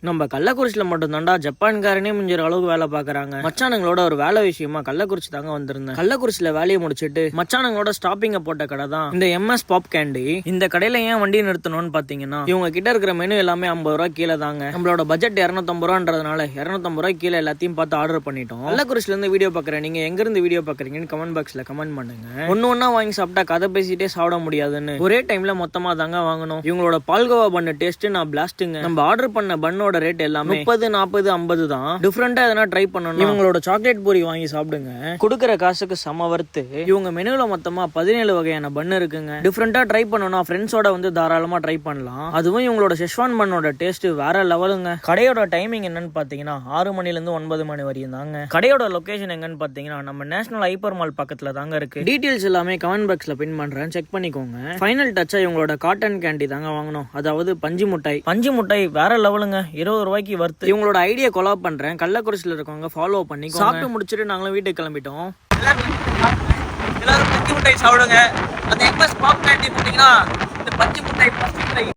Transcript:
நம்ம கள்ளக்குறிச்சியில மட்டும் தாண்டா ஜப்பான்காரனே மிஞ்சிற அளவுக்கு வேலை பாக்குறாங்க. மச்சானுங்களோட ஒரு வேலை விஷயமா கள்ளக்குறிச்சி தாங்க வந்திருந்தேன். கள்ளக்குறிச்சியில வேலையை முடிச்சிட்டு மச்சானுங்களோட ஸ்டாப்பிங்க போட்ட கடை தான் இந்த MS பாப் கேண்டி. இந்த கடையில ஏன் வண்டி நிறுத்தணும்னு பாத்தீங்கன்னா, இவங்க கிட்ட இருக்கிற மெனு எல்லாமே 50 ரூபாய் கீழே தாங்க. நம்மளோட பட்ஜெட் 250 ரூபான்றதுனால 250 ரூபாய் கீழே எல்லாத்தையும் பார்த்து ஆர்டர் பண்ணிட்டோம். கள்ளக்குறிச்சில இருந்து வீடியோ பாக்குறேன், நீங்க எங்க இருந்து வீடியோ பாக்குறீங்கன்னு கமெண்ட் பாக்ஸ்ல கமெண்ட் பண்ணுங்க. ஒண்ணு வாங்கி சாப்பிட்டா கதை பேசிட்டே சாப்பிட முடியாதுன்னு ஒரே டைம்ல மொத்தமா தாங்க வாங்கணும். இவங்களோட பால்கோவா பண்ண டேஸ்ட் நான் பிளாஸ்டுங்க. நம்ம ஆர்டர் பண்ண பண்ணோட ரேட் எல்லாமே 30, 40, 50 தான். டிஃபரெண்டா எதனா ட்ரை பண்ணணும். இவங்களோட சாக்லேட் பூரி வாங்கி சாப்பிடுங்க, கொடுக்குற காசுக்கு சம வர்த்து. இவங்க மெனுல மொத்தமா 17 வகையான பன் இருக்குங்க. டிஃபரெண்டா ட்ரை பண்ணணும், ஃப்ரெண்ட்ஸோட வந்து தாராளமா ட்ரை பண்ணலாம். அதுவும் இவங்களோட செஷ்வான் பண்ணோட டேஸ்ட் வேற லெவலுங்க. கடையோட டைமிங் என்னன்னு பாத்தீங்கன்னா 6 மணில இருந்து 9 மணி வரையும் தாங்க. கடையோட லொகேஷன் எங்கன்னு பாத்தீங்கன்னா நம்ம நேஷனல் ஹைப்பர் மால் பக்கத்துல தாங்க இருக்கு. டீடைல்ஸ் எல்லாமே கமெண்ட் பாக்ஸ்ல பின் பண்றேன், செக் பண்ணிக்கோங்க. ஃபைனல் டச்சா இவங்களோட காட்டன் கேண்டி தாங்க வாங்கணும், அதாவது பஞ்சு முட்டாய். பஞ்சு முட்டாய் வேற லெவலுங்க, 20 ரூபாய்க்கு வர்த்து. இவங்களோட ஐடியா கொலாப் பண்றேன், கள்ளக்குறிச்சியில இருக்கவங்க ஃபாலோ பண்ணி சாப்பிட்டு முடிச்சுட்டு நாங்களும் வீட்டுக்கு கிளம்பிட்டோம். எல்லாரும் பஞ்சு முட்டாய் சாப்பிடுங்க. அந்த MS பாப் கேண்டி போட்டீங்கன்னா இந்த பஞ்சு முட்டாய்